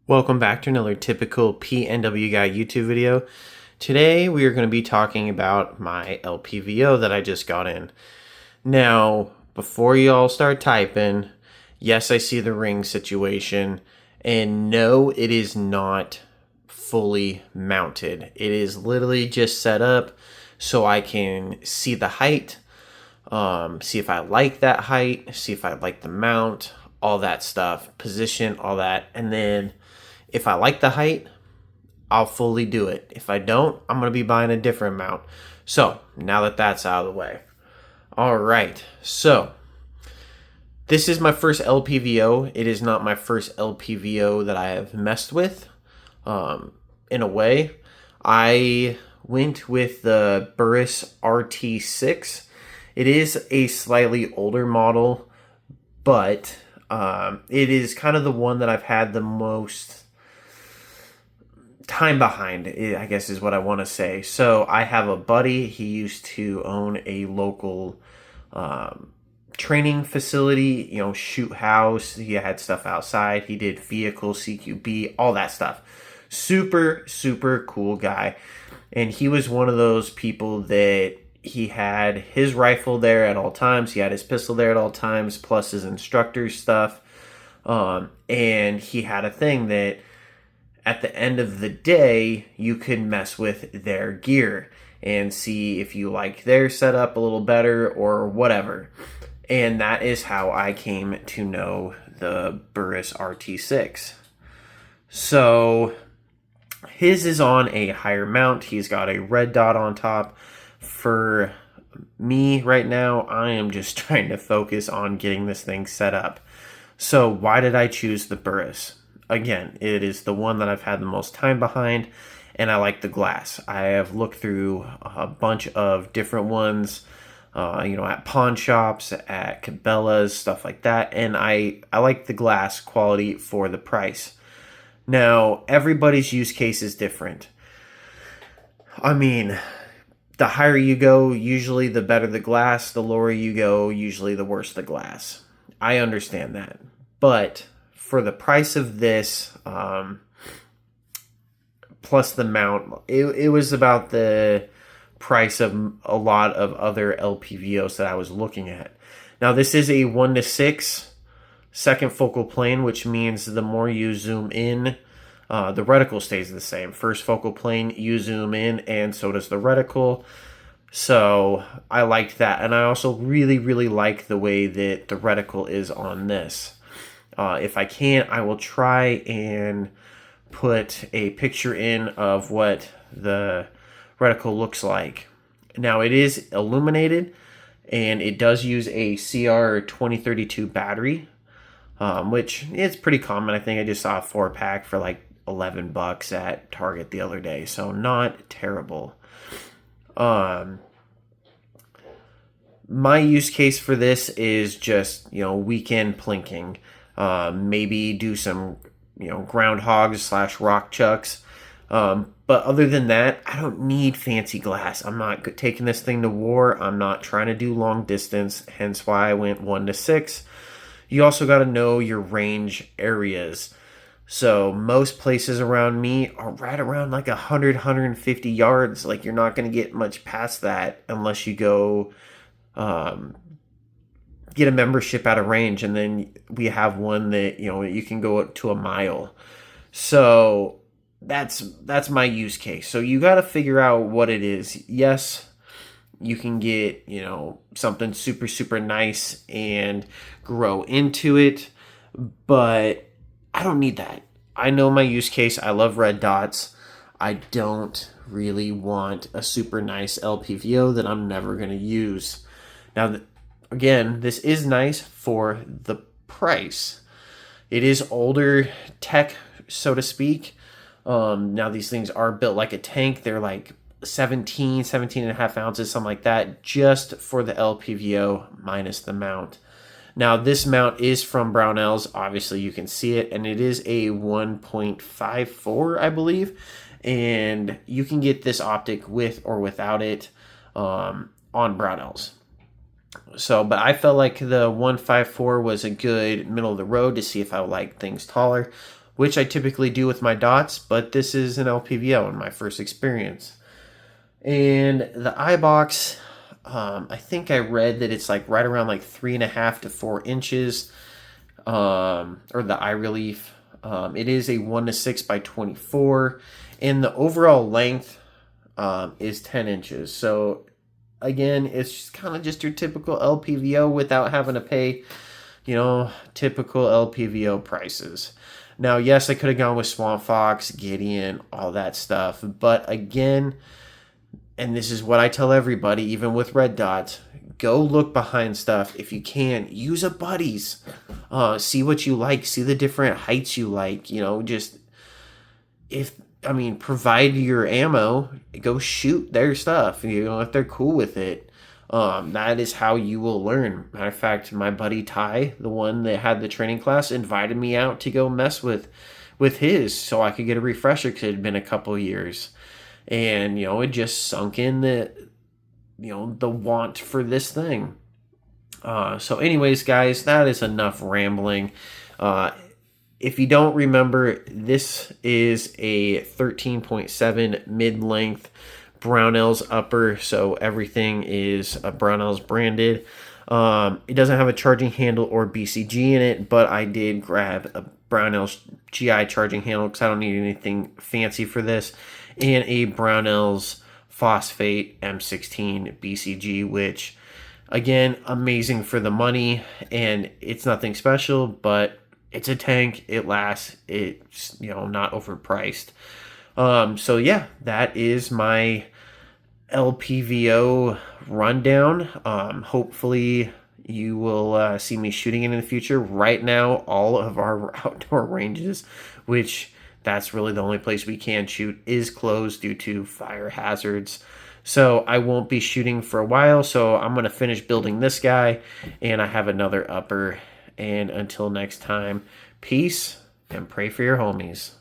Welcome back to another typical PNW Guy YouTube video. Today we are going to be talking about my LPVO that I just got in. Now, before you all start typing, yes, I see the ring situation, and no, it is not fully mounted. It is literally just set up so I can see the height, see if I like that height, see if I like the mount, all that stuff, position, all that, and then if I like the height, I'll fully do it. If I don't, I'm going to be buying a different mount. So, now that that's out of the way. Alright, so, this is my first LPVO. It is not my first LPVO that I have messed with. In a way, I went with the Burris RT6. It is a slightly older model, but it is kind of the one that I've had the most time behind, I guess is what I want to say. So I have a buddy. He used to own a local training facility, shoot house. He had stuff outside. He did vehicle CQB, all that stuff. Super, super cool guy. And he was one of those people that he had his rifle there at all times. He had his pistol there at all times, plus his instructor stuff. And he had a thing that at the end of the day, you could mess with their gear and see if you like their setup a little better or whatever. And that is how I came to know the Burris RT6. So his is on a higher mount. He's got a red dot on top. For me right now, I am just trying to focus on getting this thing set up. So why did I choose the Burris? Again, it is the one that I've had the most time behind, and I like the glass. I have looked through a bunch of different ones, at pawn shops, at Cabela's, stuff like that, and I like the glass quality for the price. Now, everybody's use case is different. I mean, the higher you go, usually the better the glass. The lower you go, usually the worse the glass. I understand that, but for the price of this, plus the mount, it was about the price of a lot of other LPVOs that I was looking at. Now, this is a 1:6 second focal plane, which means the more you zoom in, the reticle stays the same. First focal plane, you zoom in, and so does the reticle. So I liked that. And I also really, really like the way that the reticle is on this. If I can't, I will try and put a picture in of what the reticle looks like. Now, it is illuminated, and it does use a CR2032 battery, which is pretty common. I think I just saw a 4-pack for like $11 at Target the other day, so not terrible. My use case for this is just, weekend plinking. Maybe do some, groundhogs / rock chucks. But other than that, I don't need fancy glass. I'm not taking this thing to war. I'm not trying to do long distance, hence why I went 1:6. You also got to know your range areas. So most places around me are right around like 100, 150 yards. Like, you're not going to get much past that unless you go get a membership at a range, and then we have one that you can go up to a mile. So that's my use case. So you got to figure out what it is. Yes, you can get something super, super nice and grow into it, but I don't need that. I know my use case. I love red dots. I don't really want a super nice LPVO that I'm never going to use. Now, again, this is nice for the price. It is older tech, so to speak. Now, these things are built like a tank. They're like 17 and a half ounces, something like that, just for the LPVO minus the mount. Now, this mount is from Brownells. Obviously, you can see it, and it is a 1.54, I believe. And you can get this optic with or without it on Brownells. So, but I felt like the 154 was a good middle of the road to see if I would like things taller. which I typically do with my dots, but this is an LPVO in my first experience. And the eye box, I think I read that it's like right around like 3.5 to 4 inches, or the eye relief. It is a 1:6 by 24, and the overall length is 10 inches. So again, it's kind of just your typical LPVO without having to pay, typical LPVO prices. Now, yes, I could have gone with Swamp Fox, Gideon, all that stuff, but again, and this is what I tell everybody, even with red dots, go look behind stuff. If you can, use a buddy's. See what you like. See the different heights you like. Provide your ammo. Go shoot their stuff. If they're cool with it. That is how you will learn. Matter of fact, my buddy Ty, the one that had the training class, invited me out to go mess with his so I could get a refresher because it had been a couple years. And, it just sunk in the want for this thing. So anyways, guys, that is enough rambling. If you don't remember, this is a 13.7 mid-length Brownells upper, so everything is Brownells branded. It doesn't have a charging handle or BCG in it, but I did grab a Brownells GI charging handle because I don't need anything fancy for this, and a Brownells Phosphate M16 BCG, which, again, amazing for the money, and it's nothing special, but it's a tank, it lasts, it's, not overpriced. So yeah, that is my LPVO rundown. Hopefully you will see me shooting it in the future. Right now, all of our outdoor ranges, which that's really the only place we can shoot, is closed due to fire hazards. So I won't be shooting for a while, so I'm going to finish building this guy, and I have another upper. And until next time, peace, and pray for your homies.